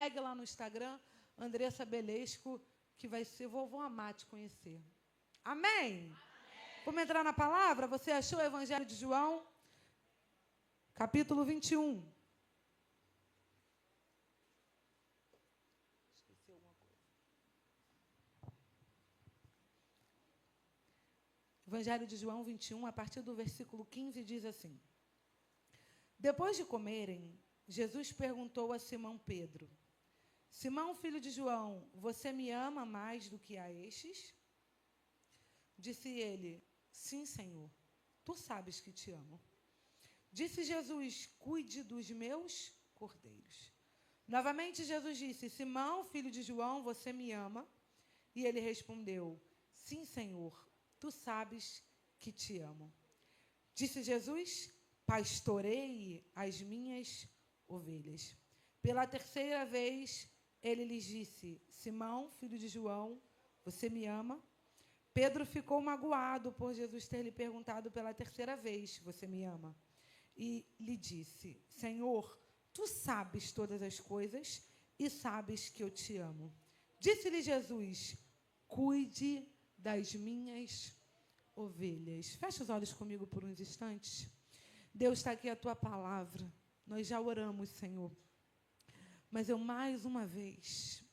segue lá no Instagram, Andressa Belesco, que vai ser, vou amar te conhecer. Amém? Vamos entrar na palavra? Você achou o Evangelho de João? Capítulo 21. Esqueci alguma coisa. Evangelho de João 21, a partir do versículo 15, diz assim: Depois de comerem, Jesus perguntou a Simão Pedro: Simão, filho de João, você me ama mais do que a estes? Disse ele: Sim, Senhor, tu sabes que te amo. Disse Jesus: Cuide dos meus cordeiros. Novamente Jesus disse: Simão, filho de João, você me ama? E ele respondeu: Sim, Senhor, tu sabes que te amo. Disse Jesus: Pastoreie as minhas ovelhas. Pela terceira vez, ele lhes disse: Simão, filho de João, você me ama? Pedro ficou magoado por Jesus ter lhe perguntado pela terceira vez: Você me ama? E lhe disse: Senhor, tu sabes todas as coisas e sabes que eu te amo. Disse-lhe Jesus: Cuide das minhas ovelhas. Fecha os olhos comigo por uns instantes. Deus, está aqui a tua palavra. Nós já oramos, Senhor. Mas eu, mais uma vez,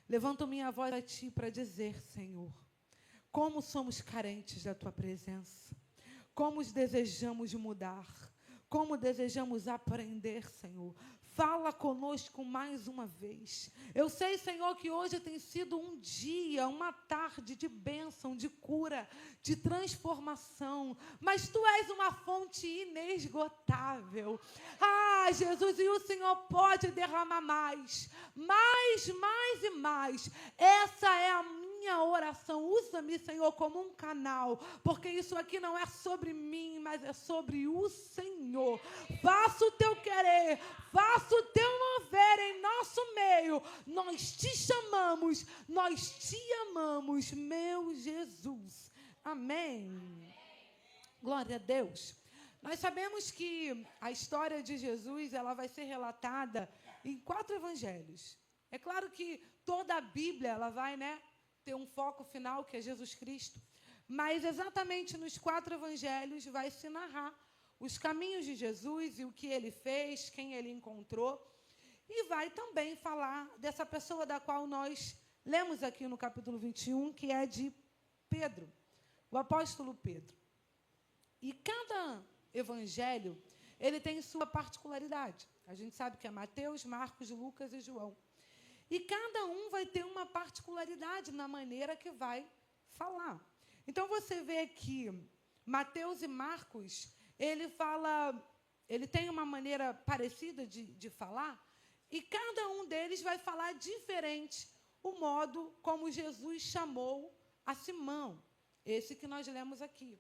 levanto minha voz a Ti para dizer, Senhor, como somos carentes da Tua presença, como desejamos mudar, como desejamos aprender, Senhor. Fala conosco mais uma vez. Eu sei, Senhor, que hoje tem sido um dia, uma tarde de bênção, de cura, de transformação. Mas Tu és uma fonte inesgotável. Ah, Jesus, e o Senhor pode derramar mais e mais. Essa é a minha oração. Usa-me, Senhor, como um canal, porque isso aqui não é sobre mim, mas é sobre o Senhor. Faça o Teu querer, faça o Teu mover em nosso meio. Nós Te chamamos, nós Te amamos, meu Jesus. Amém. Glória a Deus. Nós sabemos que a história de Jesus, ela vai ser relatada em 4 evangelhos. É claro que toda a Bíblia, ela vai, ter um foco final, que é Jesus Cristo. Mas exatamente nos 4 evangelhos vai se narrar os caminhos de Jesus e o que Ele fez, quem Ele encontrou. E vai também falar dessa pessoa da qual nós lemos aqui no capítulo 21, que é de Pedro, o apóstolo Pedro. E cada evangelho, ele tem sua particularidade. A gente sabe que é Mateus, Marcos, Lucas e João. E cada um vai ter uma particularidade na maneira que vai falar. Então, você vê que Mateus e Marcos, ele tem uma maneira parecida de falar, e cada um deles vai falar diferente o modo como Jesus chamou a Simão, esse que nós lemos aqui.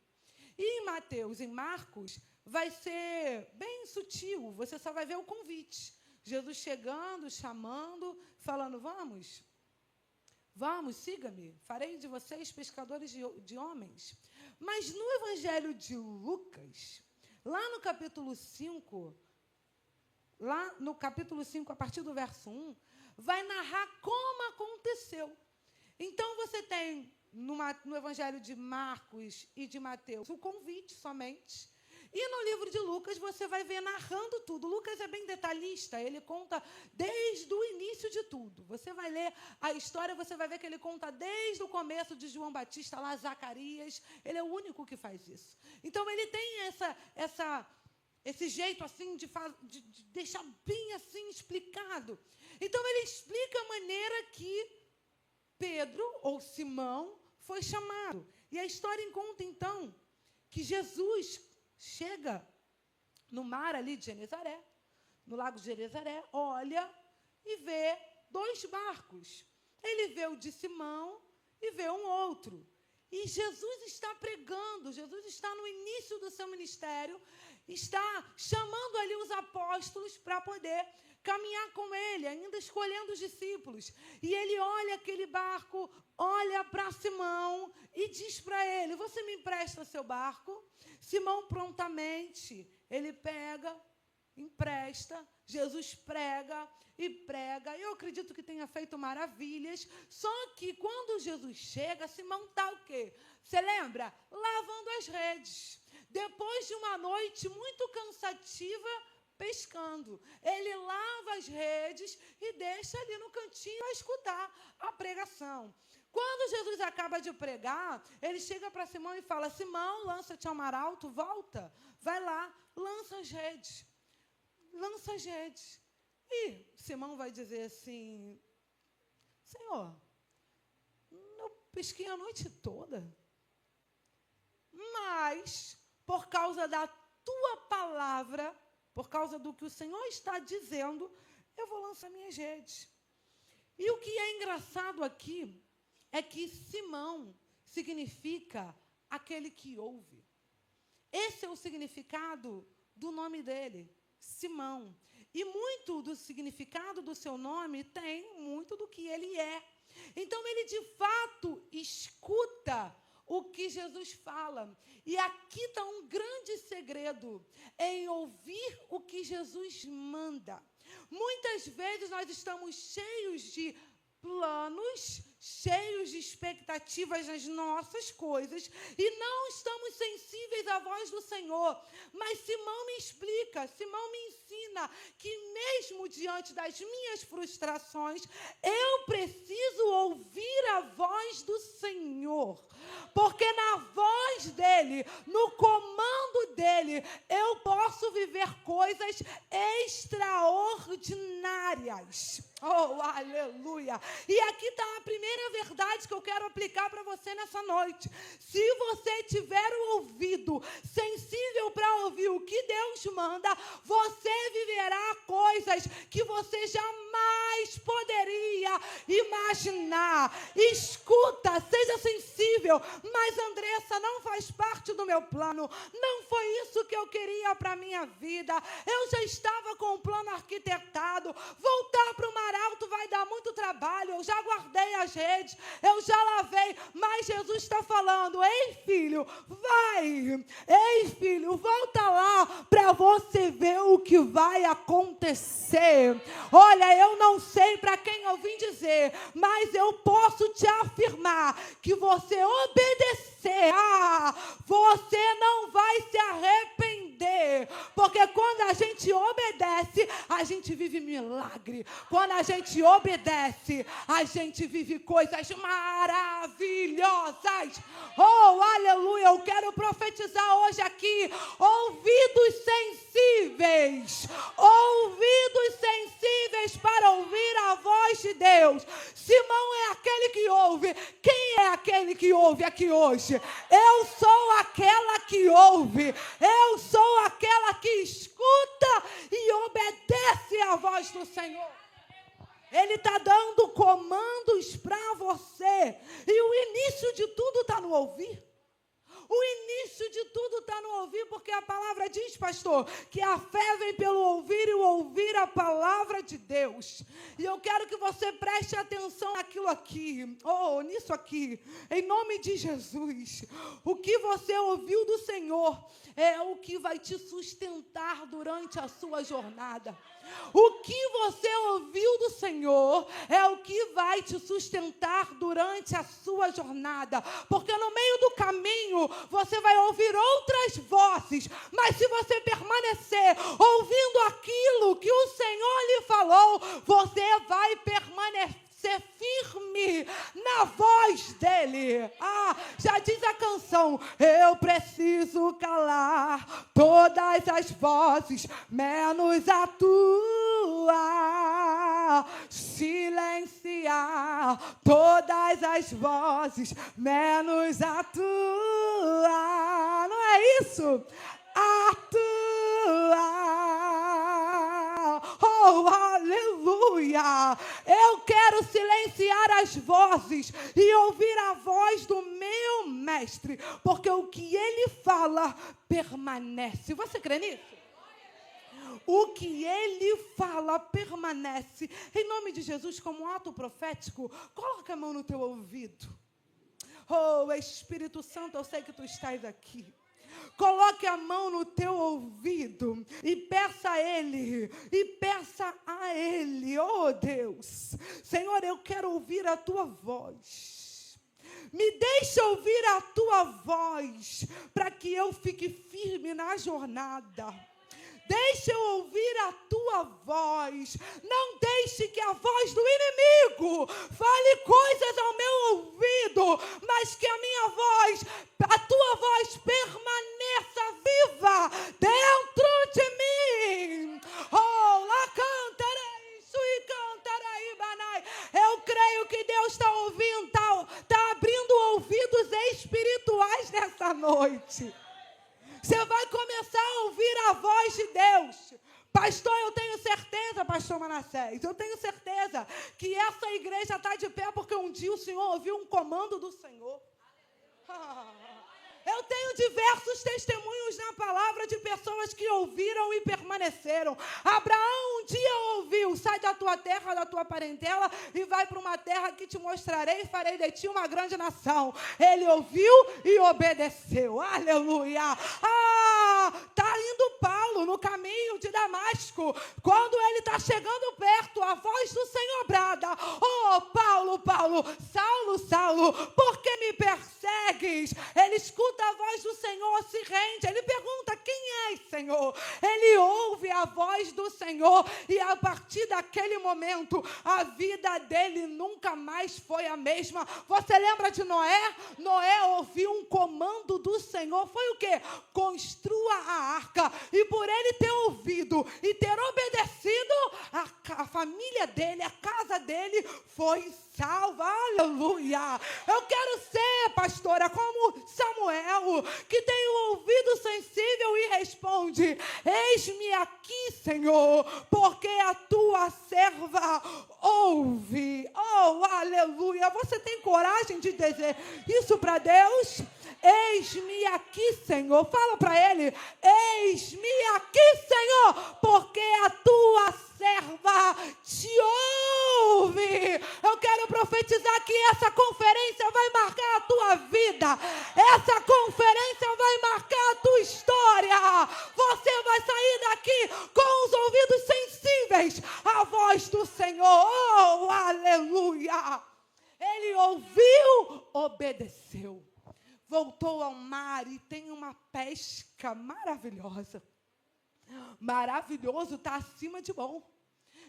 E em Mateus e Marcos vai ser bem sutil, você só vai ver o convite. Jesus chegando, chamando, falando: vamos, siga-me, farei de vocês pescadores de homens. Mas no Evangelho de Lucas, lá no capítulo 5, a partir do verso 1, vai narrar como aconteceu. Então, você tem no Evangelho de Marcos e de Mateus o convite somente. E no livro de Lucas você vai ver narrando tudo. Lucas é bem detalhista, ele conta desde o início de tudo. Você vai ler a história, você vai ver que ele conta desde o começo de João Batista, lá Zacarias. Ele é o único que faz isso. Então ele tem esse jeito assim de deixar bem assim explicado. Então ele explica a maneira que Pedro, ou Simão, foi chamado. E a história conta, então, que Jesus chega no mar ali de Genezaré, no lago de Genezaré, olha e vê 2 barcos. Ele vê o de Simão e vê um outro. E Jesus está pregando, Jesus está no início do seu ministério, está chamando ali os apóstolos para poder caminhar com ele, ainda escolhendo os discípulos. E ele olha aquele barco, olha para Simão e diz para ele: você me empresta seu barco? Simão prontamente, ele pega, empresta, Jesus prega e prega. Eu acredito que tenha feito maravilhas. Só que quando Jesus chega, Simão está o quê? Você lembra? Lavando as redes. Depois de uma noite muito cansativa, pescando. Ele lava as redes e deixa ali no cantinho para escutar a pregação. Quando Jesus acaba de pregar, ele chega para Simão e fala: Simão, lança-te ao mar alto, volta, vai lá, lança as redes. Lança as redes. E Simão vai dizer assim: Senhor, eu pesquei a noite toda, mas por causa da tua palavra, por causa do que o Senhor está dizendo, eu vou lançar minhas redes. E o que é engraçado aqui é que Simão significa aquele que ouve. Esse é o significado do nome dele, Simão. E muito do significado do seu nome tem muito do que ele é. Então, ele de fato escuta o que Jesus fala. E aqui está um grande segredo, em ouvir o que Jesus manda. Muitas vezes nós estamos cheios de planos, cheios de expectativas nas nossas coisas e não estamos sensíveis à voz do Senhor. Mas Simão me explica, Simão me ensina que mesmo diante das minhas frustrações, eu preciso ouvir a voz do Senhor. Porque na voz dele, no comando dele, eu posso viver coisas extraordinárias. Oh, aleluia! E aqui está a primeira verdade que eu quero aplicar para você nessa noite. Se você tiver o ouvido sensível para ouvir o que Deus manda, você viverá coisas que você jamais poderia imaginar. Escuta, seja sensível. Mas, Andressa, não faz parte do meu plano. Não foi isso que eu queria para a minha vida. Eu já estava com o plano arquitetado. Voltar para o mar alto vai dar muito trabalho. Eu já guardei as redes, eu já lavei. Mas Jesus está falando: ei, filho, vai. Ei, filho, volta lá para você ver o que vai acontecer. Olha, eu não sei para quem eu vim dizer, mas eu posso te afirmar que você obedecer, você não vai se arrepender, porque quando a gente obedece, a gente vive milagre. Quando a gente obedece, a gente vive coisas maravilhosas. Oh, aleluia, eu quero profetizar hoje aqui, ouvidos sensíveis para ouvir a voz de Deus. Simão é aquele que ouve. Quem é aquele que ouve aqui hoje? Eu sou aquela que ouve. Eu sou aquela que escuta e obedece à voz do Senhor. Ele está dando comandos para você. E o início de tudo está no ouvir. O início de tudo está no ouvir, porque a palavra diz, pastor, que a fé vem pelo ouvir e o ouvir a palavra de Deus. E eu quero que você preste atenção naquilo aqui, nisso aqui, em nome de Jesus. O que você ouviu do Senhor é o que vai te sustentar durante a sua jornada. O que você ouviu do Senhor é o que vai te sustentar durante a sua jornada. Porque no meio do caminho você vai ouvir outras vozes, mas se você permanecer ouvindo aquilo que o Senhor lhe falou, você vai permanecer firme na voz dele. Já diz a canção: eu preciso calar todas as vozes, menos a tua, silenciar todas as vozes, menos a tua. Não é isso? A tua. Oh, aleluia! Eu quero silenciar as vozes e ouvir a voz do meu mestre, porque o que ele fala permanece. Você crê nisso? O que ele fala permanece. Em nome de Jesus, como um ato profético, coloca a mão no teu ouvido. Oh, Espírito Santo, eu sei que tu estás aqui. Coloque a mão no teu ouvido e peça a Ele, oh Deus, Senhor, eu quero ouvir a tua voz. Me deixa ouvir a tua voz, para que eu fique firme na jornada. Deixa eu ouvir a tua voz. Não deixe que a voz do inimigo fale coisas ao meu ouvido, mas que a minha voz, a tua voz permaneça viva dentro de mim. Oh, lá cantarei, sui cantarei, banai. Eu creio que Deus está ouvindo, está abrindo ouvidos espirituais nessa noite. Você vai começar a ouvir a voz de Deus. Pastor, eu tenho certeza, pastor Manassés, eu tenho certeza que essa igreja está de pé porque um dia o Senhor ouviu um comando do Senhor. Eu tenho diversos testemunhos na palavra de pessoas que ouviram e permaneceram. Abraão um dia ouviu: sai da tua terra, da tua parentela e vai para uma terra que te mostrarei e farei de ti uma grande nação. Ele ouviu e obedeceu. Aleluia. Está indo Paulo no caminho de Damasco. Quando ele está chegando perto, a voz do Senhor brada: oh, Paulo, Paulo, Saulo, Saulo, por que me persegues? Ele escuta a voz do Senhor, se rende. Ele pergunta: quem és, Senhor? Ele ouve a voz do Senhor e a partir daquele momento a vida dele nunca mais foi a mesma. Você lembra de Noé? Noé ouviu um comando do Senhor. Foi o quê? Construa a arca. E por ele ter ouvido e ter obedecido, a família dele, a casa dele foi salva. Aleluia. Eu quero ser, pastora, como Samuel, que tem o ouvido sensível e responde: eis-me aqui, Senhor, porque a tua serva ouve. Oh, aleluia. Você tem coragem de dizer isso para Deus? Eis-me aqui, Senhor. Fala para ele: eis-me aqui, Senhor, porque a tua serva te ouve. Eu quero profetizar que essa conferência vai marcar a tua vida. Essa conferência vai marcar a tua história. Você vai sair daqui com os ouvidos sensíveis à voz do Senhor. Oh, aleluia. Ele ouviu, obedeceu. Voltou ao mar e tem uma pesca maravilhosa. Maravilhoso está acima de bom.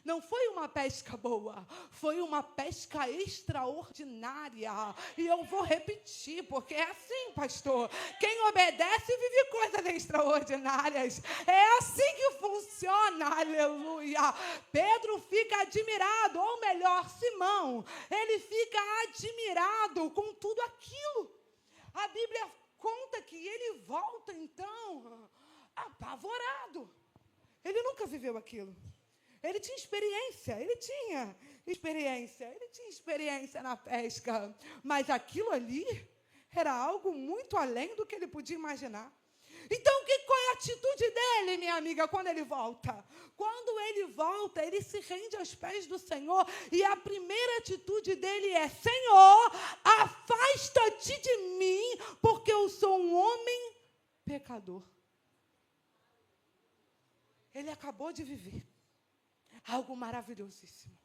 Não foi uma pesca boa, foi uma pesca extraordinária. E eu vou repetir, porque é assim, pastor. Quem obedece vive coisas extraordinárias. É assim que funciona, aleluia. Pedro fica admirado, ou melhor, Simão, ele fica admirado com tudo aquilo. A Bíblia conta que ele volta, então, apavorado. Ele nunca viveu aquilo. Ele tinha experiência na pesca. Mas aquilo ali era algo muito além do que ele podia imaginar. Então, qual é a atitude dele, minha amiga, quando ele volta? Quando ele volta, ele se rende aos pés do Senhor. E a primeira atitude dele é: Senhor, afasta-te de mim, porque eu sou um homem pecador. Ele acabou de viver algo maravilhosíssimo.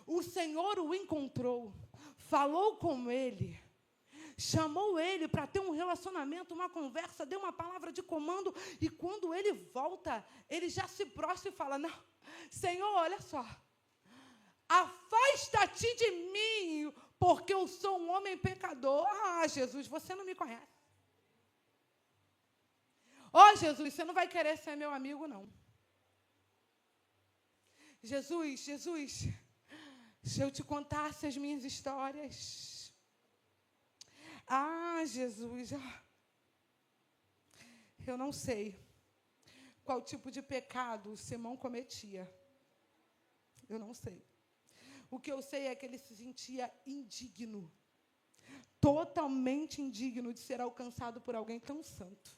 O Senhor o encontrou, falou com ele, chamou ele para ter um relacionamento, uma conversa, deu uma palavra de comando, e quando ele volta, ele já se prostra e fala: não, Senhor, olha só, afasta-te de mim, porque eu sou um homem pecador. Ah, Jesus, você não me conhece. Oh, Jesus, você não vai querer ser meu amigo, não. Jesus, se eu te contasse as minhas histórias. Ah, Jesus, eu não sei qual tipo de pecado Simão cometia. Eu não sei. O que eu sei é que ele se sentia indigno, totalmente indigno de ser alcançado por alguém tão santo.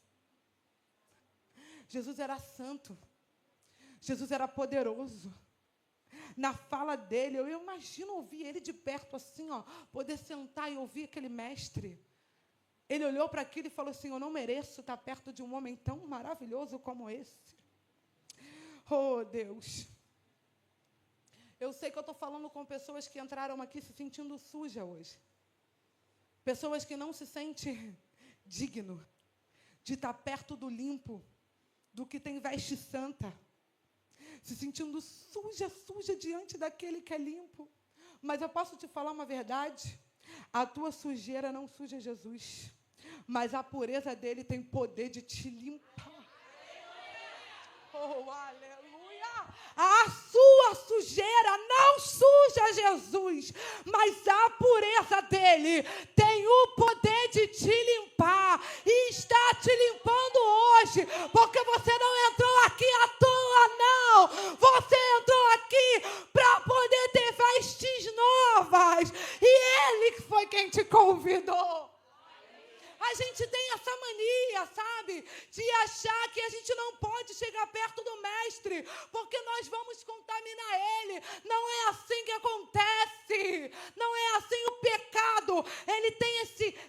Jesus era santo. Jesus era poderoso. Na fala dele, eu imagino ouvir ele de perto assim, poder sentar e ouvir aquele mestre. Ele olhou para aquilo e falou assim: eu não mereço estar perto de um homem tão maravilhoso como esse. Oh, Deus. Eu sei que eu estou falando com pessoas que entraram aqui se sentindo suja hoje. Pessoas que não se sentem digno de estar perto do limpo, do que tem veste santa. Se sentindo suja diante daquele que é limpo. Mas eu posso te falar uma verdade? A tua sujeira não suja Jesus, mas a pureza dele tem poder de te limpar. Oh, aleluia! A sua sujeira não suja Jesus, mas a pureza dele tem o poder de te limpar e está te limpando hoje, porque você não entrou aqui à toa, não. Você entrou aqui para poder ter vestes novas e ele foi quem te convidou. A gente tem essa mania, sabe, de achar que a gente não pode chegar perto do mestre, porque nós vamos contaminar ele. Não é assim que acontece. Não é assim o pecado. Ele tem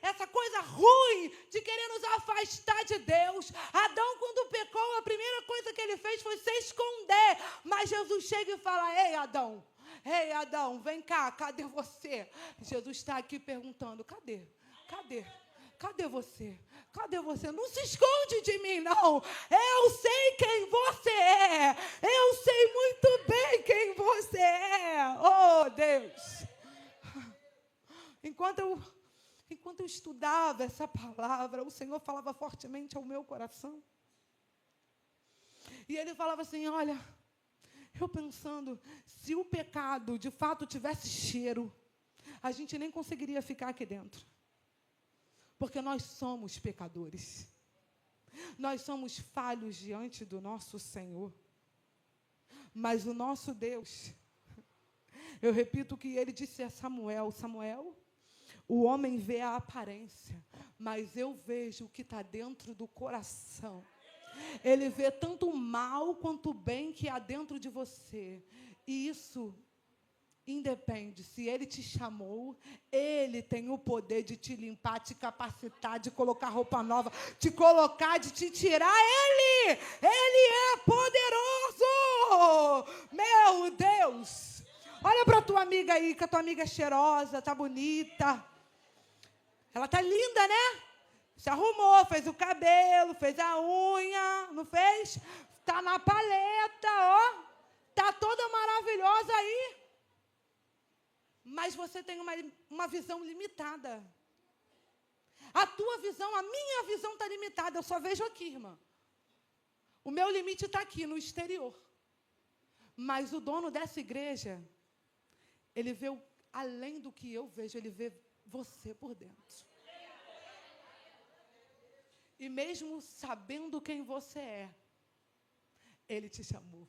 essa coisa ruim de querer nos afastar de Deus. Adão, quando pecou, a primeira coisa que ele fez foi se esconder. Mas Jesus chega e fala: ei, Adão, vem cá, cadê você? Jesus está aqui perguntando: cadê? Cadê você? Cadê você? Não se esconde de mim, não. Eu sei quem você é. Eu sei muito bem quem você é. Oh, Deus. Enquanto eu estudava essa palavra, o Senhor falava fortemente ao meu coração. E Ele falava assim: olha, eu pensando, se o pecado de fato tivesse cheiro, a gente nem conseguiria ficar aqui dentro. Porque nós somos pecadores. Nós somos falhos diante do nosso Senhor. Mas o nosso Deus, eu repito o que ele disse a Samuel: Samuel, o homem vê a aparência, mas eu vejo o que está dentro do coração. Ele vê tanto o mal quanto o bem que há dentro de você. E isso independe, se ele te chamou, ele tem o poder de te limpar, te capacitar, de colocar roupa nova, de te tirar. Ele é poderoso. Meu Deus. Olha para a tua amiga aí, que a tua amiga é cheirosa, tá bonita. Ela tá linda, né? Se arrumou, fez o cabelo, fez a unha, não fez? Tá na paleta, ó. Tá toda maravilhosa aí. Mas você tem uma visão limitada. A tua visão, a minha visão está limitada. Eu só vejo aqui, irmã. O meu limite está aqui, no exterior. Mas o dono dessa igreja, ele vê além do que eu vejo, ele vê você por dentro. E mesmo sabendo quem você é, ele te chamou.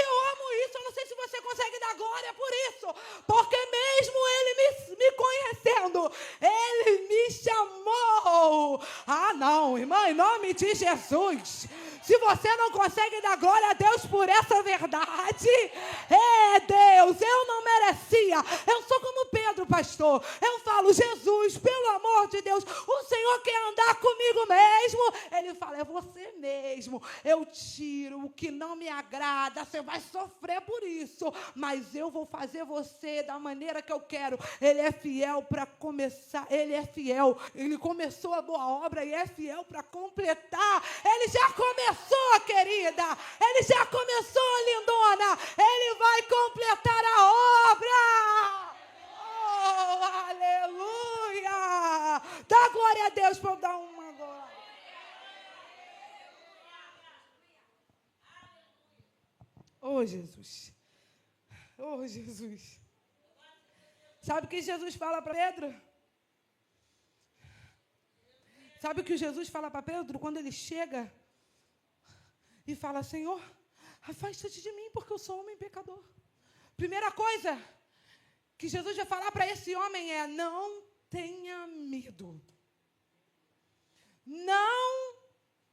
Eu amo isso, eu não sei se você consegue dar glória por isso, porque mesmo ele me conhecendo, ele me chamou. Não, irmã, em nome de Jesus, se você não consegue dar glória a Deus por essa verdade, Deus, eu não merecia. Eu sou como Pedro, pastor, eu falo: Jesus, pelo amor de Deus, o Senhor quer andar comigo mesmo? Ele fala: é você mesmo. Eu tiro o que não me agrada, você vai sofrer por isso, mas eu vou fazer você da maneira que eu quero. Ele é fiel para começar, ele é fiel, ele começou a boa obra e é fiel para completar. Ele já começou, querida, ele já começou, lindona, ele vai completar a obra. Oh, aleluia! Dá glória a Deus para eu dar uma glória. Oh, Jesus. Oh, Jesus. Sabe o que Jesus fala para Pedro? Sabe o que Jesus fala para Pedro quando ele chega e fala: Senhor, afasta-te de mim, porque eu sou homem pecador. Primeira coisa que Jesus vai falar para esse homem é: não tenha medo. Não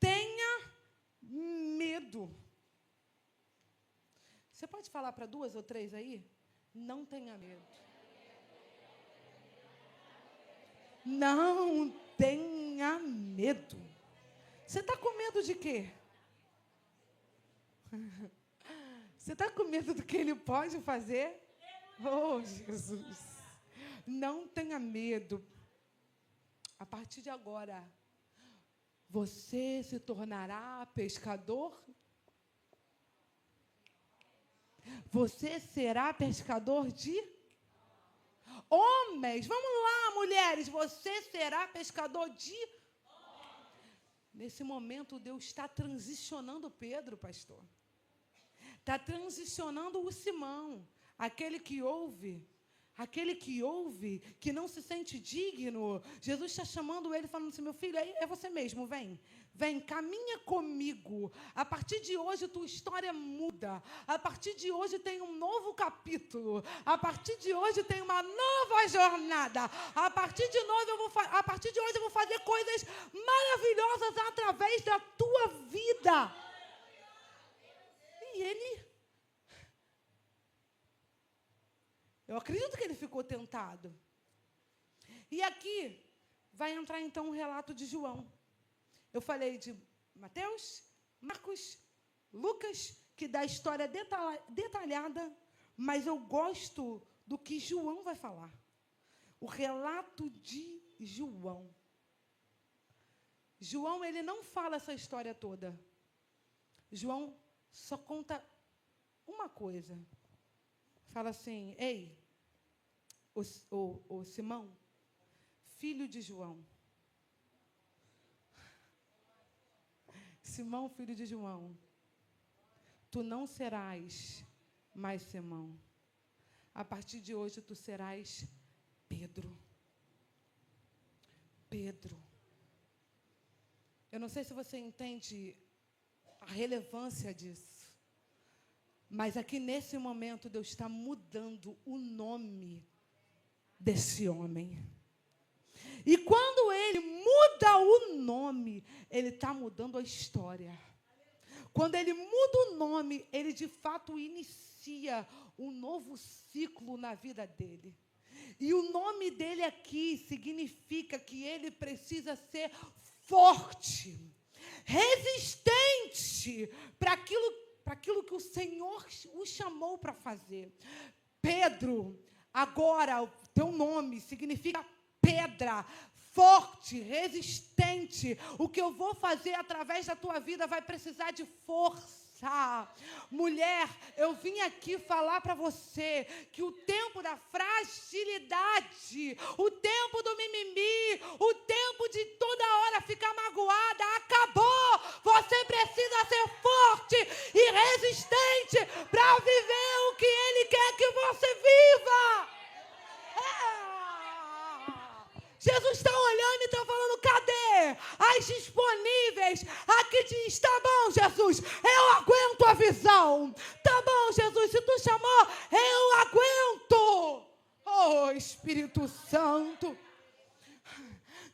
tenha medo. Você pode falar para 2 ou 3 aí? Não tenha medo. Não tenha medo. Você está com medo de quê? Você está com medo do que ele pode fazer? Oh, Jesus! Não tenha medo. A partir de agora, você se tornará pescador. Você será pescador de homens. Vamos lá, mulheres. Você será pescador de homens. Nesse momento, Deus está transicionando Pedro, pastor. Está transicionando o Simão, aquele que ouve, que não se sente digno. Jesus está chamando ele, falando assim, meu filho, é você mesmo, vem, caminha comigo. A partir de hoje, tua história muda. A partir de hoje tem um novo capítulo. A partir de hoje tem uma nova jornada. A partir de hoje eu vou fazer coisas maravilhosas através da tua vida. E eu acredito que ele ficou tentado. E aqui vai entrar então o relato de João. Eu falei de Mateus, Marcos, Lucas, que dá a história detalhada, mas eu gosto do que João vai falar. O relato de João. João, ele não fala essa história toda. João só conta uma coisa. Fala assim, ei, o Simão, filho de João. Simão, filho de João, tu não serás mais Simão. A partir de hoje, tu serás Pedro. Pedro. Eu não sei se você entende a relevância disso. Mas aqui nesse momento Deus está mudando o nome desse homem. E quando ele muda o nome, ele está mudando a história. Quando ele muda o nome, ele de fato inicia um novo ciclo na vida dele. E o nome dele aqui significa que ele precisa ser forte, resistente para aquilo que o Senhor o chamou para fazer. Pedro, agora o teu nome significa pedra, forte, resistente. O que eu vou fazer através da tua vida vai precisar de força. Mulher, eu vim aqui falar para você que o tempo da fragilidade, o tempo do mimimi, o tempo de toda hora ficar magoada, acabou. Você precisa ser forte e resistente para viver o que Ele quer que você viva. Jesus está olhando e está falando, cadê as disponíveis? Aqui diz, tá bom, Jesus, eu aguento a visão. Tá bom, Jesus, se tu chamou, eu aguento. Oh, Espírito Santo.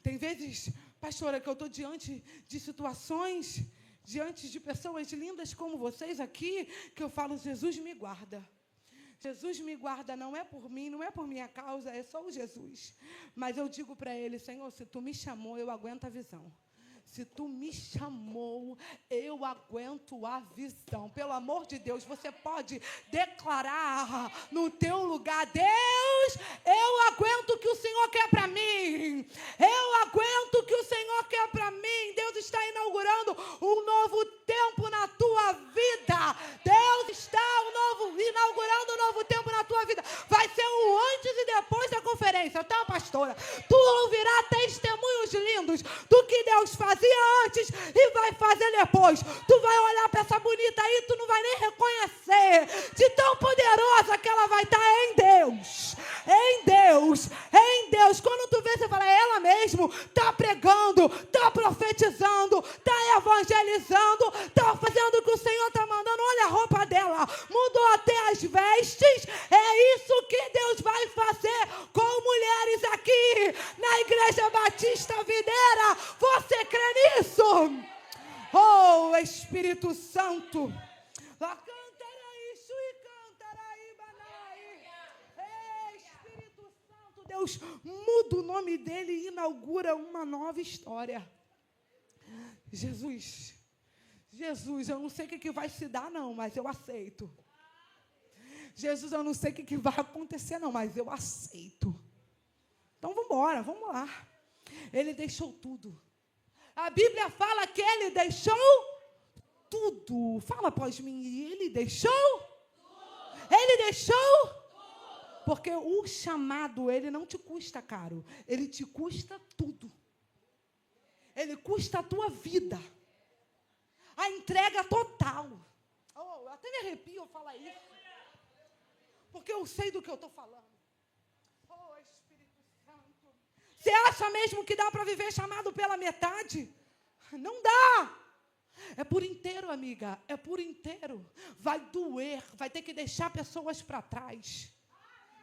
Tem vezes, pastora, que eu estou diante de situações, diante de pessoas lindas como vocês aqui, que eu falo, Jesus me guarda. Jesus me guarda, não é por mim, não é por minha causa, é só o Jesus. Mas eu digo para ele, Senhor, se tu me chamou, eu aguento a visão. Se tu me chamou, eu aguento a visão. Pelo amor de Deus, você pode declarar no teu lugar, Deus, eu aguento o que o Senhor quer para mim. Eu aguento o que o Senhor quer para mim. Deus está inaugurando um novo tempo na tua vida. Deus está inaugurando um novo tempo na tua vida. Vai ser o antes e depois da conferência, tá, pastora? Tu ouvirá testemunhos lindos do que Deus fazia antes e vai fazer depois. Tu vai olhar para essa bonita aí, tu não vai nem reconhecer de tão poderosa que ela vai estar em Deus. Em Deus, em Deus. Quando tu vê, você fala, ela mesmo está pregando, está profetizando, está evangelizando, está fazendo o que o Senhor está mandando. Olha a roupa dela, mudou até as vestes. É isso que Deus vai fazer com mulheres aqui na Igreja Batista Videira. Você crê nisso? Oh, Espírito Santo. Espírito Santo, Deus muda muda o nome dele e inaugura uma nova história. Jesus, eu não sei o que vai se dar, não, mas eu aceito. Jesus, eu não sei o que vai acontecer, não, mas eu aceito. Então, vamos lá. Ele deixou tudo. A Bíblia fala que ele deixou tudo. Fala após mim. Ele deixou? Tudo. Ele deixou? Tudo. Porque o chamado, ele não te custa caro. Ele te custa tudo. Ele custa a tua vida. A entrega total. Oh, até me arrepio eu falar isso. Porque eu sei do que eu estou falando. Oh, Espírito Santo. Você acha mesmo que dá para viver chamado pela metade? Não dá. É por inteiro, amiga. É por inteiro. Vai doer. Vai ter que deixar pessoas para trás.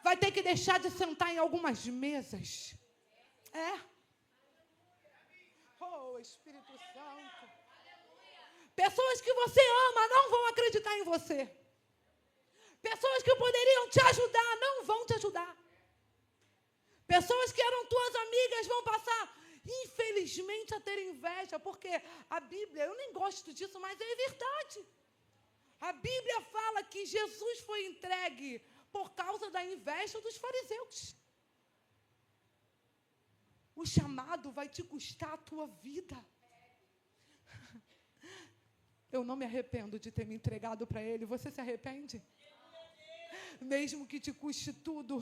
Vai ter que deixar de sentar em algumas mesas. É. Oh, Espírito Santo. Pessoas que você ama não vão acreditar em você. Pessoas que poderiam te ajudar não vão te ajudar. Pessoas que eram tuas amigas vão passar, infelizmente, a ter inveja, porque a Bíblia, eu nem gosto disso, mas é verdade. A Bíblia fala que Jesus foi entregue por causa da inveja dos fariseus. O chamado vai te custar a tua vida. Eu não me arrependo de ter me entregado para Ele. Você se arrepende? Mesmo que te custe tudo,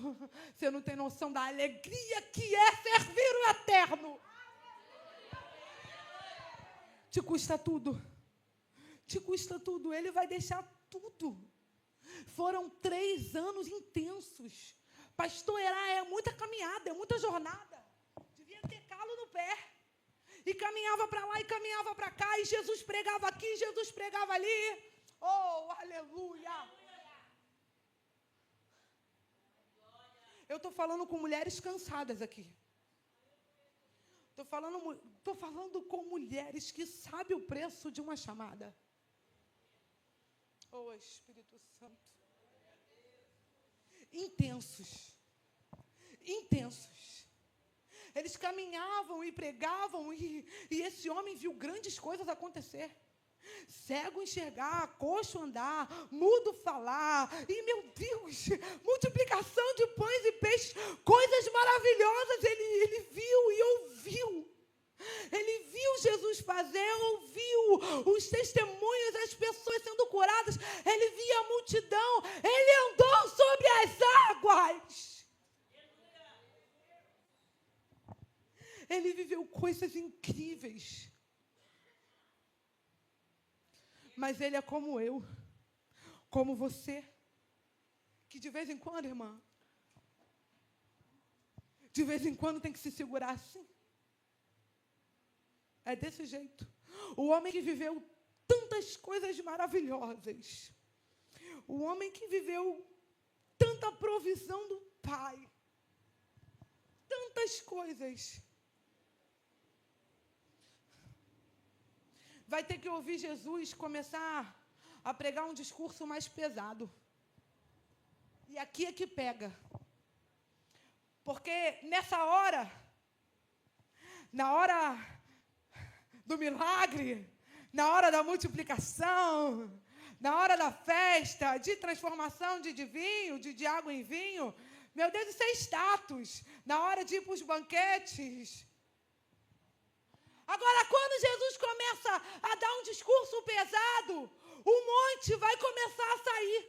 você não tem noção da alegria que é servir o eterno. Te custa tudo. Te custa tudo. Ele vai deixar tudo. Foram 3 anos intensos. Pastorear é muita caminhada, é muita jornada. Devia ter calo no pé. E caminhava para lá e caminhava para cá. E Jesus pregava aqui, Jesus pregava ali. Oh, aleluia! Eu estou falando com mulheres cansadas aqui. Estou falando com mulheres que sabem o preço de uma chamada. Oh, Espírito Santo. Intensos. Intensos. Eles caminhavam e pregavam e esse homem viu grandes coisas acontecer. Cego enxergar, coxo andar, mudo falar. E, meu Deus, multiplicação de pães e peixes, coisas maravilhosas ele viu e ouviu. Ele viu Jesus fazer, ouviu os testemunhos, as pessoas sendo curadas. Ele via a multidão, ele andou sobre as águas. Ele viveu coisas incríveis. Mas ele é como eu, como você, que de vez em quando, irmã, de vez em quando tem que se segurar assim. É desse jeito. O homem que viveu tantas coisas maravilhosas, o homem que viveu tanta provisão do Pai, tantas coisas, vai ter que ouvir Jesus começar a pregar um discurso mais pesado. E aqui é que pega. Porque nessa hora, na hora do milagre, na hora da multiplicação, na hora da festa, de transformação de vinho, de água em vinho, meu Deus, isso é status. Na hora de ir para os banquetes. Agora, quando Jesus começa a dar um discurso pesado, o monte vai começar a sair.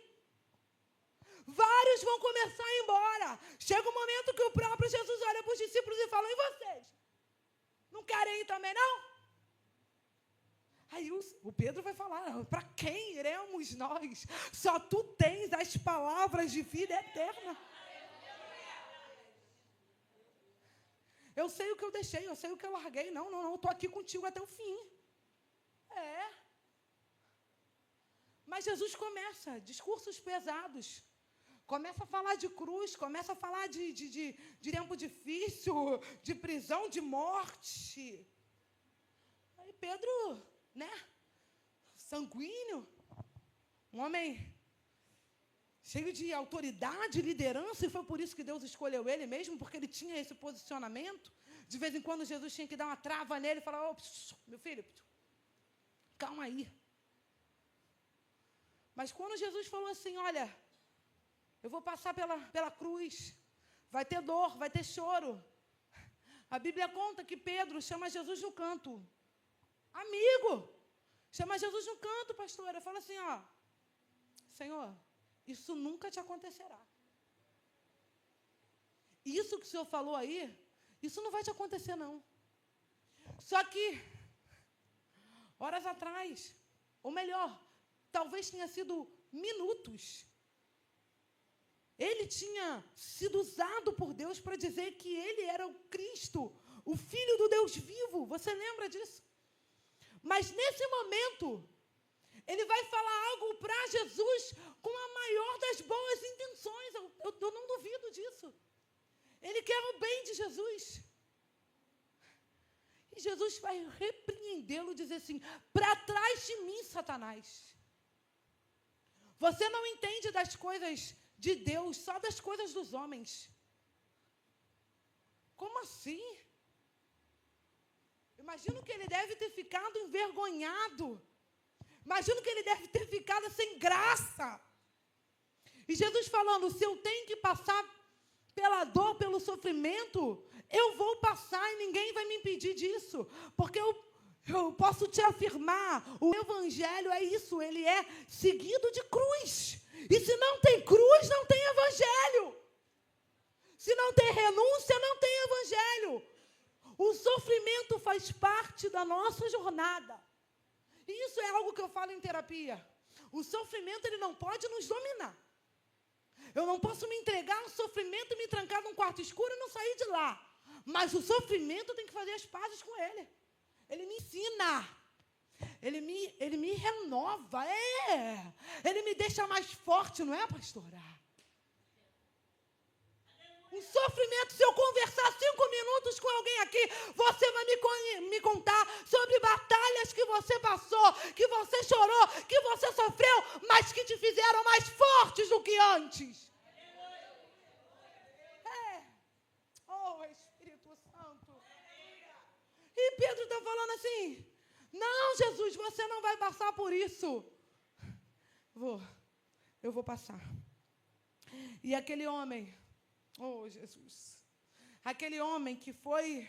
Vários vão começar a ir embora. Chega um momento que o próprio Jesus olha para os discípulos e fala: e vocês? Não querem ir também, não? Aí o Pedro vai falar: para quem iremos nós? Só tu tens as palavras de vida eterna. Eu sei o que eu deixei, eu sei o que eu larguei. Não, estou aqui contigo até o fim. É. Mas Jesus começa, discursos pesados. Começa a falar de cruz, começa a falar de tempo difícil, de prisão, de morte. Aí Pedro, sanguíneo, um homem cheio de autoridade, liderança, e foi por isso que Deus escolheu ele mesmo, porque ele tinha esse posicionamento. De vez em quando Jesus tinha que dar uma trava nele e falar, meu filho, calma aí. Mas quando Jesus falou assim, olha, eu vou passar pela cruz, vai ter dor, vai ter choro. A Bíblia conta que Pedro chama Jesus no canto. Amigo, chama Jesus no canto, pastora. Fala assim, Senhor, isso nunca te acontecerá. Isso que o Senhor falou aí, isso não vai te acontecer, não. Só que, horas atrás, ou melhor, talvez tenha sido minutos, ele tinha sido usado por Deus para dizer que ele era o Cristo, o Filho do Deus vivo. Você lembra disso? Mas nesse momento, ele vai falar algo para Jesus com a maior das boas intenções. Eu não duvido disso. Ele quer o bem de Jesus. E Jesus vai repreendê-lo e dizer assim, para trás de mim, Satanás. Você não entende das coisas de Deus, só das coisas dos homens. Como assim? Imagino que ele deve ter ficado envergonhado. Imagino que ele deve ter ficado sem graça. E Jesus falando, se eu tenho que passar pela dor, pelo sofrimento, eu vou passar e ninguém vai me impedir disso. Porque eu posso te afirmar, o Evangelho é isso, ele é seguido de cruz. E se não tem cruz, não tem Evangelho. Se não tem renúncia, não tem Evangelho. O sofrimento faz parte da nossa jornada. E isso é algo que eu falo em terapia. O sofrimento, ele não pode nos dominar. Eu não posso me entregar ao sofrimento e me trancar num quarto escuro e não sair de lá. Mas o sofrimento tem que fazer as pazes com ele. Ele me ensina. Ele me renova. Ele me deixa mais forte, não é, pastora? Um sofrimento, se eu conversar 5 minutos com alguém aqui, você vai me contar sobre batalhas que você passou, que você chorou, que você sofreu, mas que te fizeram mais fortes do que antes. Oh, Espírito Santo. E Pedro está falando assim, não, Jesus, você não vai passar por isso. Eu vou passar. E aquele homem, oh, Jesus, aquele homem que foi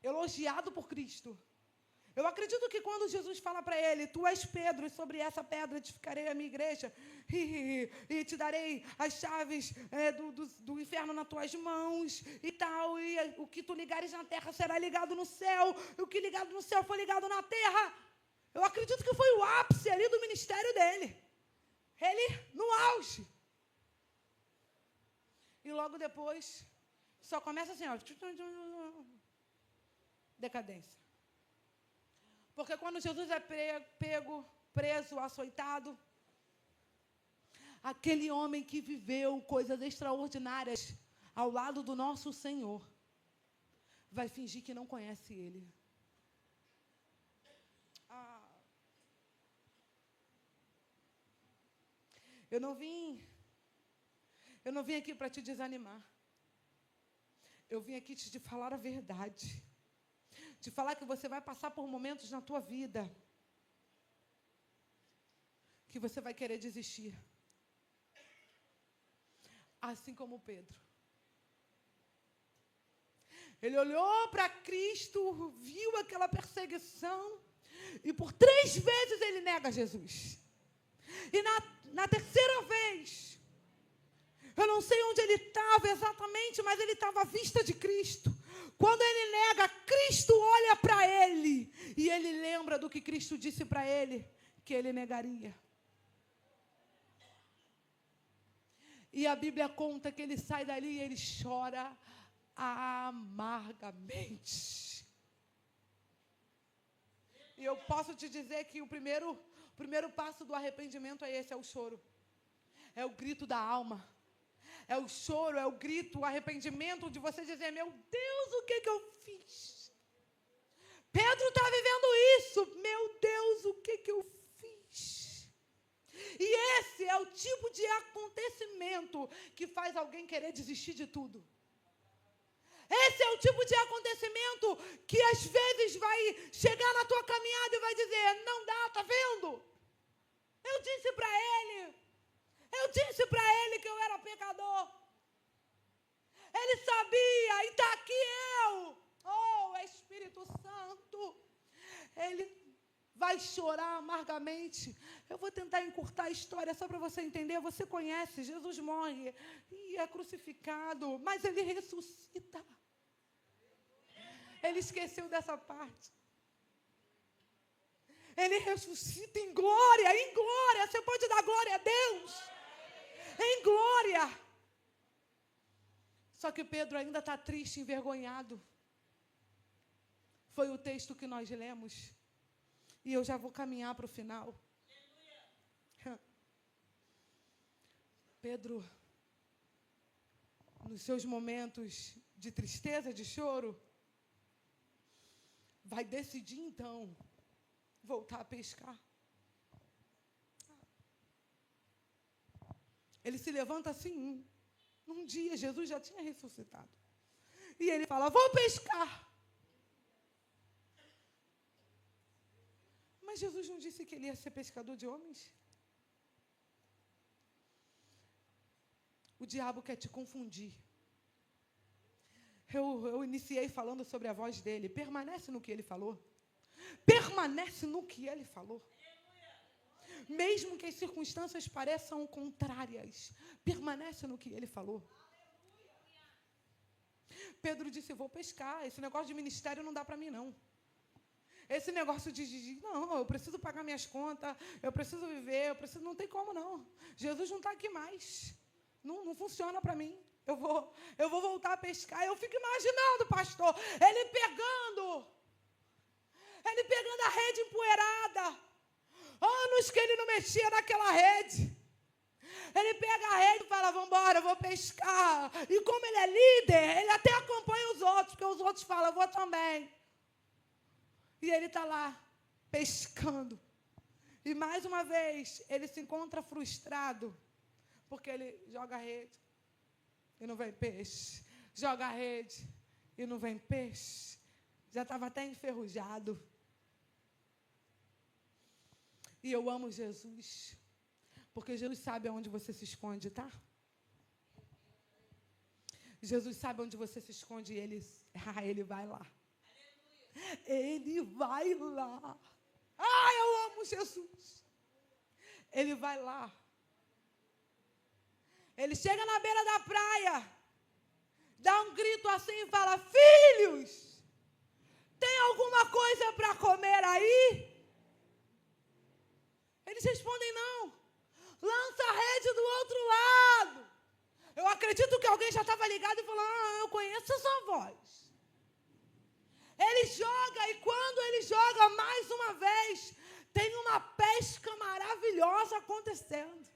elogiado por Cristo. Eu acredito que quando Jesus fala para ele, tu és Pedro, e sobre essa pedra edificarei a minha igreja, e te darei as chaves do inferno nas tuas mãos, e tal, e o que tu ligares na terra será ligado no céu, e o que ligado no céu foi ligado na terra. Eu acredito que foi o ápice ali do ministério dele. Ele no auge. E logo depois, só começa assim, decadência. Porque quando Jesus é pego, preso, açoitado, aquele homem que viveu coisas extraordinárias ao lado do nosso Senhor, vai fingir que não conhece Ele. Eu não vim aqui para te desanimar. Eu vim aqui te falar a verdade. Te falar que você vai passar por momentos na tua vida que você vai querer desistir. Assim como Pedro. Ele olhou para Cristo, viu aquela perseguição e por 3 vezes ele nega Jesus. E na terceira vez, eu não sei onde ele estava exatamente, mas ele estava à vista de Cristo. Quando ele nega, Cristo olha para ele. E ele lembra do que Cristo disse para ele, que ele negaria. E a Bíblia conta que ele sai dali e ele chora amargamente. E eu posso te dizer que o primeiro passo do arrependimento é esse, é o choro. É o grito da alma. É o choro, é o grito, o arrependimento de você dizer, meu Deus, o que eu fiz? Pedro está vivendo isso. Meu Deus, o que eu fiz? E esse é o tipo de acontecimento que faz alguém querer desistir de tudo. Esse é o tipo de acontecimento que às vezes vai chegar na tua caminhada e vai dizer, não dá, tá vendo? Eu disse para ele que eu era pecador. Ele sabia, e está aqui eu. Oh, Espírito Santo. Ele vai chorar amargamente. Eu vou tentar encurtar a história só para você entender. Você conhece, Jesus morre e é crucificado, mas ele ressuscita. Ele esqueceu dessa parte. Ele ressuscita em glória, em glória. Você pode dar glória a Deus? Em glória. Só que Pedro ainda está triste, envergonhado. Foi o texto que nós lemos. E eu já vou caminhar para o final. Pedro, nos seus momentos de tristeza, de choro, vai decidir então voltar a pescar. Ele se levanta assim. Num dia, Jesus já tinha ressuscitado. E ele fala, vou pescar. Mas Jesus não disse que ele ia ser pescador de homens? O diabo quer te confundir. Eu iniciei falando sobre a voz dele. Permanece no que ele falou. Permanece no que ele falou. Mesmo que as circunstâncias pareçam contrárias, permanece no que ele falou. Pedro disse, vou pescar. Esse negócio de ministério não dá para mim, não. Esse negócio de não, eu preciso pagar minhas contas, eu preciso viver, não tem como, não. Jesus não está aqui mais. Não funciona para mim. Eu vou voltar a pescar. Eu fico imaginando, pastor, ele pegando a rede empoeirada. Anos que ele não mexia naquela rede. Ele pega a rede e fala, vamos embora, eu vou pescar. E como ele é líder, ele até acompanha os outros, porque os outros falam, eu vou também. E ele está lá, pescando. E mais uma vez, ele se encontra frustrado, porque ele joga a rede e não vem peixe. Joga a rede e não vem peixe. Já estava até enferrujado. E eu amo Jesus, porque Jesus sabe aonde você se esconde, tá? Jesus sabe onde você se esconde e ele vai lá. Ele vai lá. Eu amo Jesus. Ele vai lá. Ele chega na beira da praia, dá um grito assim e fala, filhos, tem alguma coisa para comer aí? Eles respondem, não. Lança a rede do outro lado. Eu acredito que alguém já estava ligado e falou, eu conheço essa voz. Ele joga, e quando ele joga mais uma vez, tem uma pesca maravilhosa acontecendo.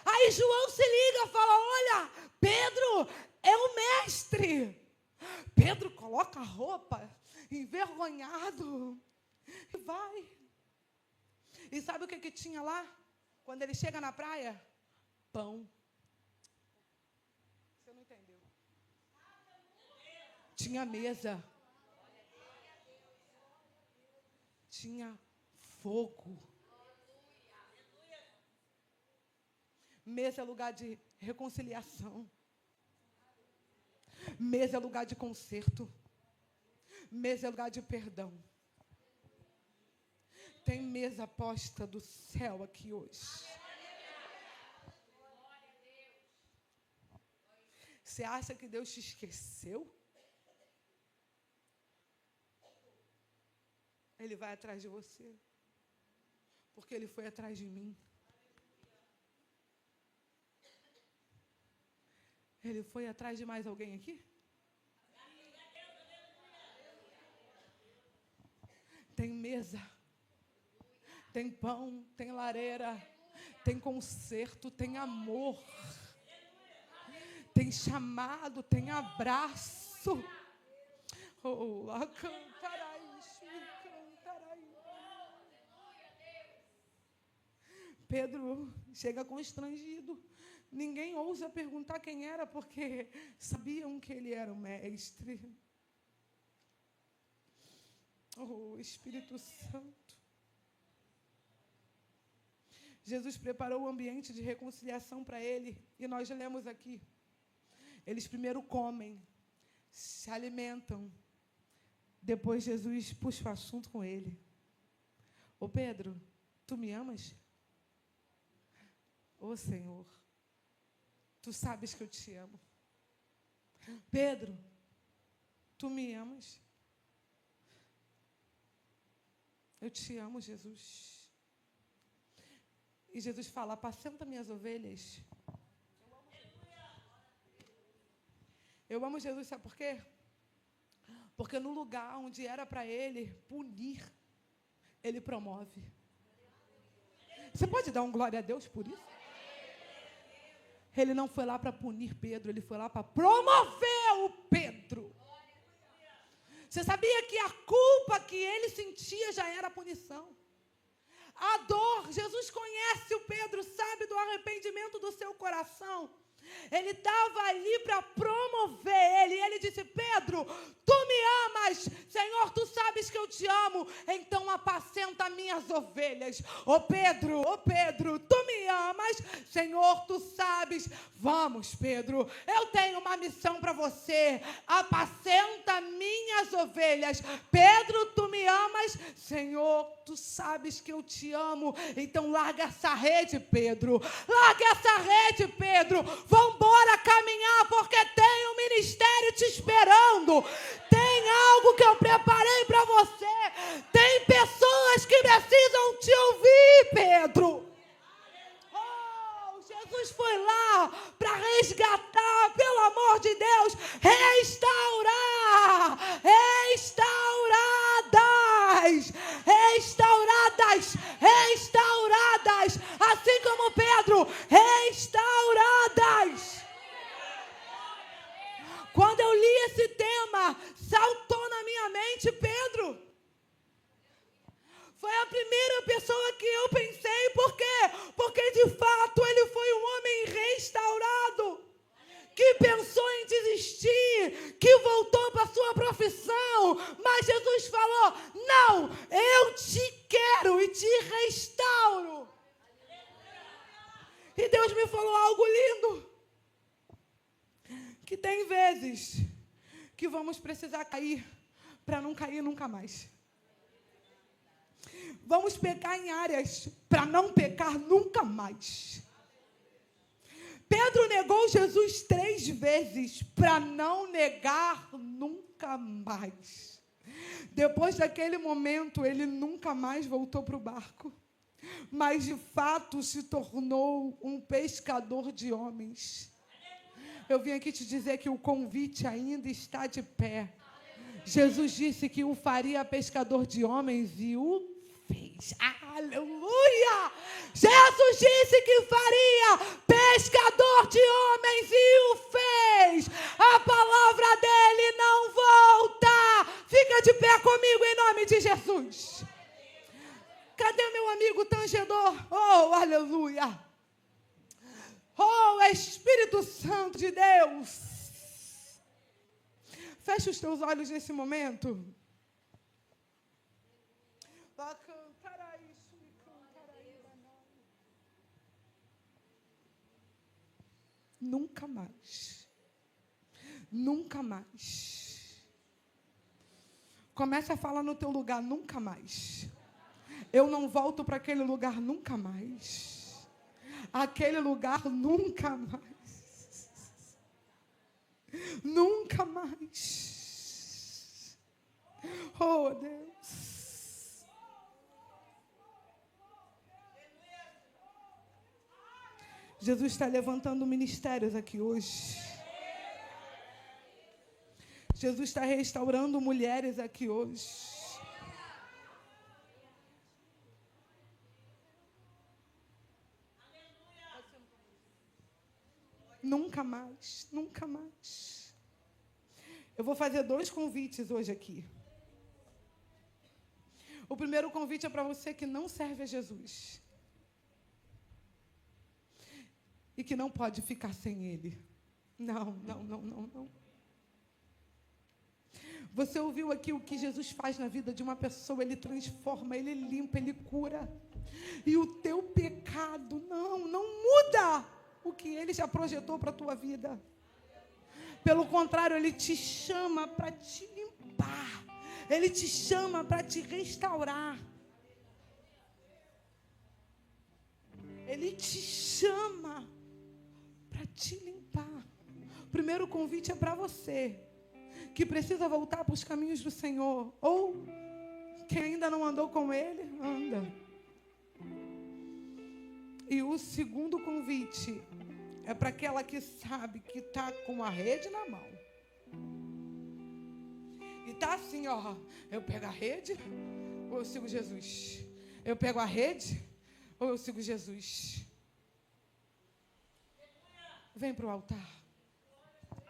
Aí João se liga e fala, olha, Pedro é o mestre. Pedro coloca a roupa, envergonhado, e vai. E sabe o que tinha lá? Quando ele chega na praia? Pão. Você não entendeu. Tinha mesa. Tinha fogo. Mesa é lugar de reconciliação. Mesa é lugar de conserto. Mesa é lugar de perdão. Tem mesa posta do céu aqui hoje. Você acha que Deus te esqueceu? Ele vai atrás de você. Porque Ele foi atrás de mim. Ele foi atrás de mais alguém aqui? Tem mesa. Tem pão, tem lareira, tem conserto, tem amor, tem chamado, tem abraço. Oh, cantarai. Pedro chega constrangido. Ninguém ousa perguntar quem era, porque sabiam que ele era o mestre. Oh, Espírito Santo. Jesus preparou o ambiente de reconciliação para ele, e nós lemos aqui. Eles primeiro comem, se alimentam. Depois Jesus puxa o assunto com ele. Ô Pedro, tu me amas? Ô Senhor, tu sabes que eu te amo. Pedro, tu me amas? Eu te amo, Jesus. E Jesus fala, apacenta minhas ovelhas. Eu amo Jesus, sabe por quê? Porque no lugar onde era para ele punir, ele promove. Você pode dar um glória a Deus por isso? Ele não foi lá para punir Pedro, ele foi lá para promover o Pedro. Você sabia que a culpa que ele sentia já era punição? A dor, Jesus conhece o Pedro, sabe do arrependimento do seu coração. Ele estava ali para promover ele. E ele disse, Pedro, tu me amas. Senhor, tu sabes que eu te amo. Então apacenta minhas ovelhas. Ô Pedro, tu me amas. Senhor, tu sabes. Vamos, Pedro, eu tenho uma missão para você. Apacenta minhas ovelhas. Pedro, tu me amas. Senhor, tu sabes que eu te amo. Então larga essa rede, Pedro. Larga essa rede, Pedro. Vamos embora caminhar, porque tem um ministério te esperando. Tem algo que eu preparei para você. Tem pessoas que precisam te ouvir, Pedro. Oh, Jesus foi lá para resgatar, pelo amor de Deus, restauradas, assim como Pedro, restauradas. Quando eu li esse tema, saltou na minha mente Pedro. Foi a primeira pessoa que eu pensei. Por quê? Porque de fato ele foi um homem restaurado, que pensou em desistir, que voltou para a sua profissão, mas Jesus falou, não, eu te quero e te restauro. E Deus me falou algo lindo, que tem vezes que vamos precisar cair, para não cair nunca mais. Vamos pecar em áreas, para não pecar nunca mais. Pedro negou Jesus 3 vezes, para não negar nunca mais. Depois daquele momento, ele nunca mais voltou para o barco, mas de fato se tornou um pescador de homens. Eu vim aqui te dizer que o convite ainda está de pé. Jesus disse que o faria pescador de homens e o fez. Aleluia! Jesus disse que faria pescador de homens e o fez. A palavra dele não volta. Fica de pé comigo em nome de Jesus. Cadê meu amigo tangedor? Oh, aleluia! Oh, Espírito Santo de Deus. Fecha os teus olhos nesse momento. Nunca mais. Nunca mais. Começa a falar no teu lugar, nunca mais. Eu não volto para aquele lugar nunca mais. Aquele lugar nunca mais. Nunca mais. Oh, Deus. Jesus está levantando ministérios aqui hoje. Jesus está restaurando mulheres aqui hoje. Nunca mais, nunca mais. Eu vou fazer 2 convites hoje aqui. O primeiro convite é para você que não serve a Jesus. e que não pode ficar sem Ele. Não, não, não, não, não. Você ouviu aqui o que Jesus faz na vida de uma pessoa? Ele transforma, Ele limpa, Ele cura. E o teu pecado não muda o que Ele já projetou para a tua vida. Pelo contrário, Ele te chama para te limpar. Ele te chama para te restaurar. Ele te chama para te limpar. O primeiro convite é para você, que precisa voltar para os caminhos do Senhor. Ou quem ainda não andou com Ele, anda. E o segundo convite é para aquela que sabe que está com a rede na mão. E está assim, ó. Eu pego a rede ou eu sigo Jesus? Eu pego a rede ou eu sigo Jesus? Vem para o altar,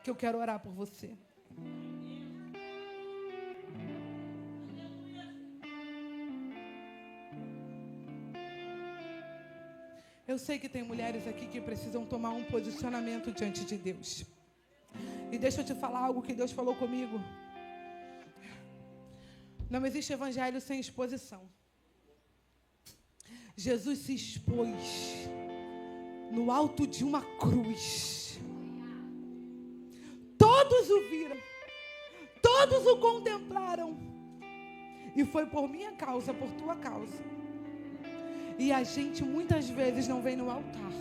que eu quero orar por você. Eu sei que tem mulheres aqui que precisam tomar um posicionamento diante de Deus. E deixa eu te falar algo que Deus falou comigo. Não existe evangelho sem exposição. Jesus se expôs no alto de uma cruz. Todos o viram. Todos o contemplaram. E foi por minha causa, por tua causa. E a gente muitas vezes não vem no altar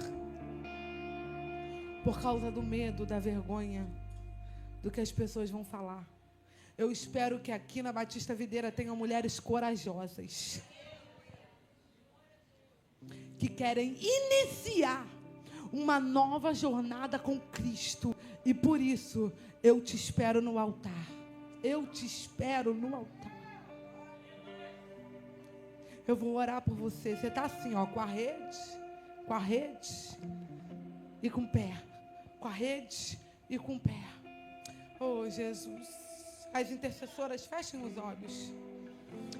por causa do medo, da vergonha, do que as pessoas vão falar. Eu espero que aqui na Batista Videira tenham mulheres corajosas que querem iniciar uma nova jornada com Cristo. E por isso eu te espero no altar. Eu te espero no altar. Eu vou orar por você. Você está assim, ó, com a rede e com o pé. Com a rede e com o pé. Oh, Jesus. As intercessoras, fechem os olhos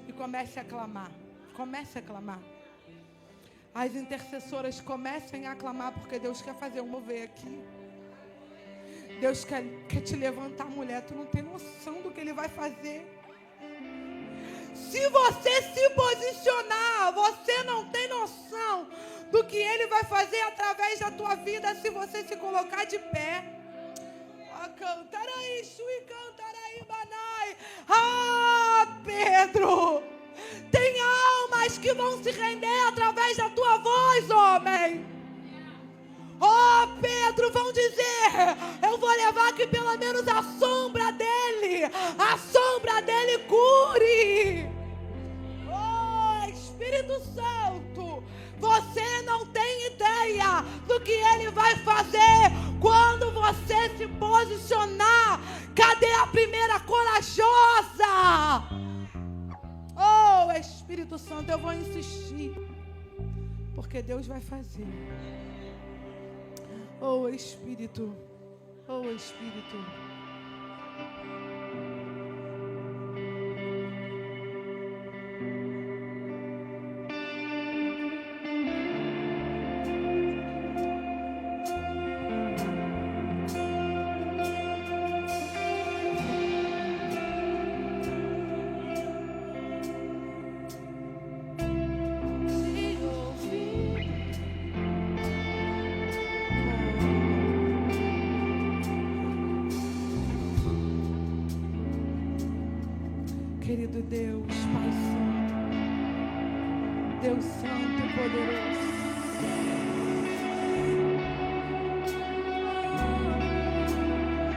e comecem a clamar. Comecem a clamar. As intercessoras comecem a clamar, porque Deus quer fazer um mover aqui. Deus quer te levantar, mulher. Tu não tem noção do que Ele vai fazer. Se você se posicionar, você não tem noção do que Ele vai fazer através da tua vida se você se colocar de pé. Cantaraí, Shui, cantaraí, Banai. Ah, Pedro, tem almas que vão se render através da tua voz, homem. Oh, Pedro, vão dizer: eu vou levar que pelo menos a sombra dele cure. Oh, Espírito Santo, você não tem ideia do que Ele vai fazer quando você se posicionar. Cadê a primeira corajosa? Oh, Espírito Santo, eu vou insistir, porque Deus vai fazer. Oh, Espírito, oh, Espírito. Querido Deus, Pai Santo, Deus Santo e Poderoso,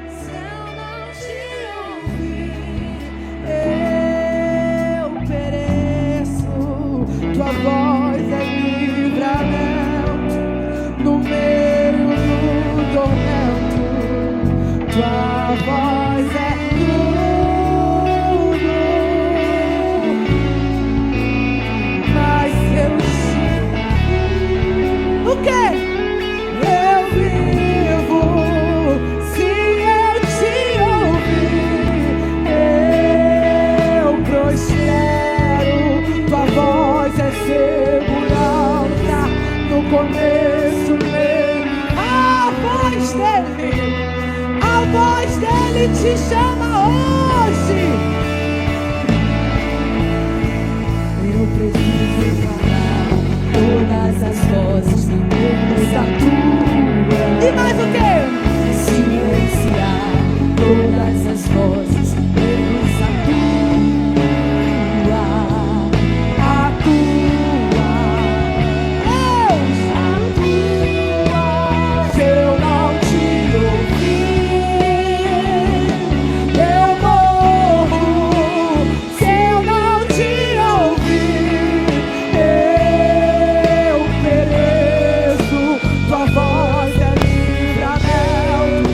se eu não te ouvir, eu pereço. Tua voz é livramento no meio do tormento. Tua voz é começo, meio. dele. A voz dele te chama hoje. Eu preciso falar todas as vozes, menos a tua. E mais o quê? Silenciar todas as vozes, menos a tua. A tua. A tua. Se eu não te ouvir, eu morro. Se eu não te ouvir, eu pereço. Tua voz é livramento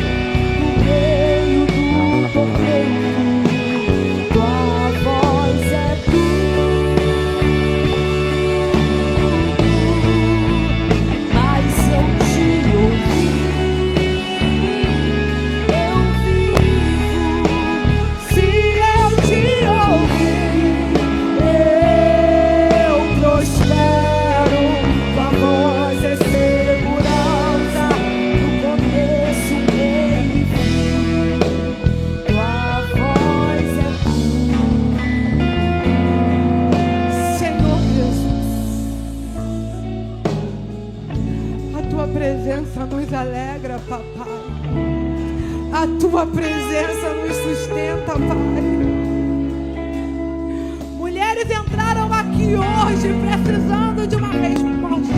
no meio do tormento. Tua voz é tudo, mas se eu te ouvir, eu vivo. Se eu te ouvir, eu prospero. Tua voz é segurança no começo, meio e fim. Tua voz é tudo. Senhor Jesus, a tua presença nos alegra, papai. A tua presença nos sustenta, pai. Mulheres entraram aqui hoje precisando de uma resposta,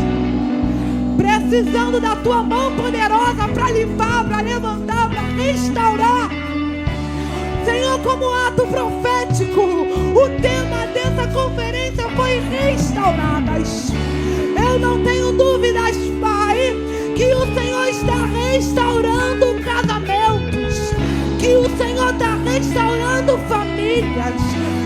precisando da tua mão poderosa para limpar, para levantar, para restaurar. Senhor, como ato profético, o tema dessa conferência foi restauradas. Eu não tenho dúvidas, Pai, que o Senhor está restaurando casamentos, que o Senhor está restaurando famílias,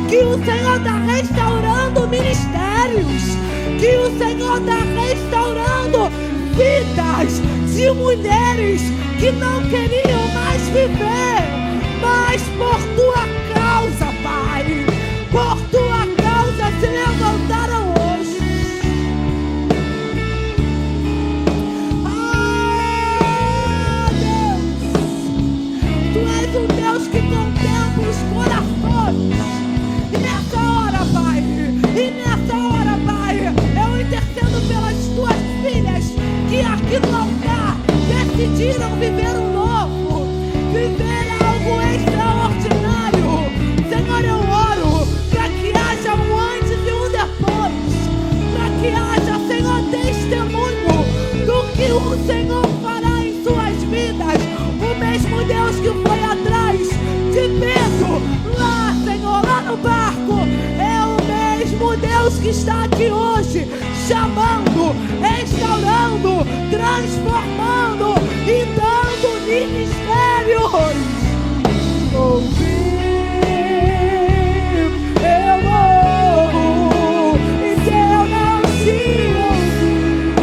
que o Senhor está restaurando ministérios, que o Senhor está restaurando vidas de mulheres que não queriam mais viver, mas por tua causa, Pai, por tua causa se levantaram hoje. Ah, Deus, tu és um Deus que contempla os corações. E nessa hora, Pai, eu intercendo pelas tuas filhas que aqui no altar decidiram viver um novo, viver algo extraordinário. Senhor, eu oro para que haja um antes e um depois, para que haja, Senhor, testemunho do que o Senhor fará em suas vidas. O mesmo Deus que foi atrás de Pedro lá, Senhor, lá no barco, é o mesmo Deus que está aqui hoje, chamando, restaurando, transformando e dando ministérios. Eu morro, e se eu não te ouvir,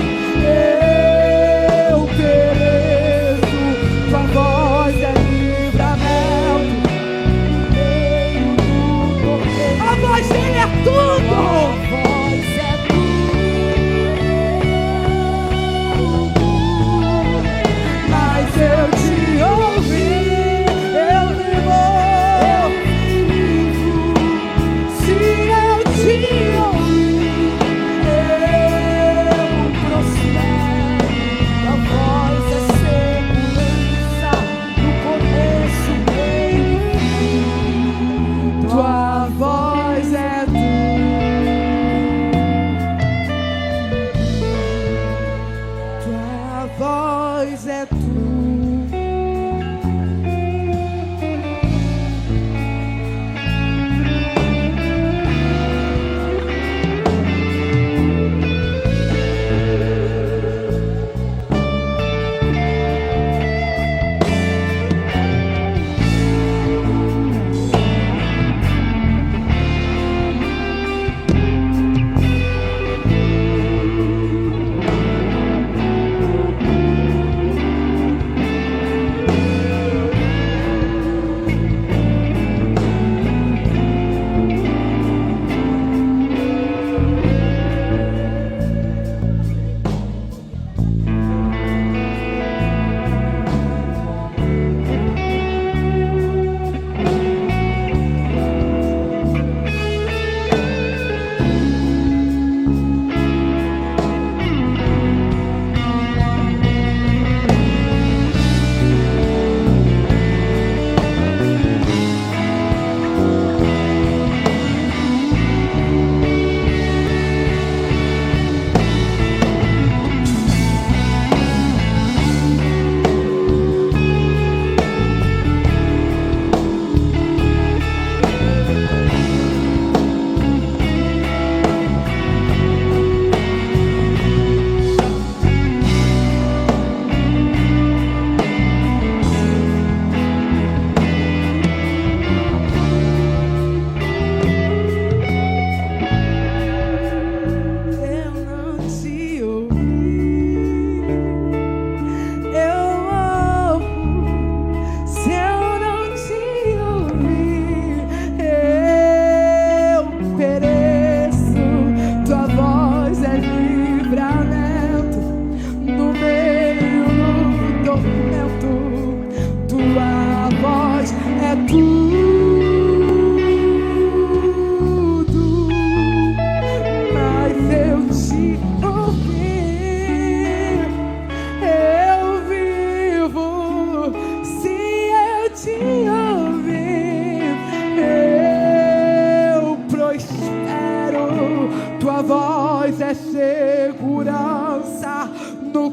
eu pereço. Tua voz é livramento no meio do tormento. A voz dele é tudo. A voz é tudo.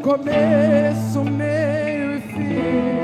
começo, meio e fim.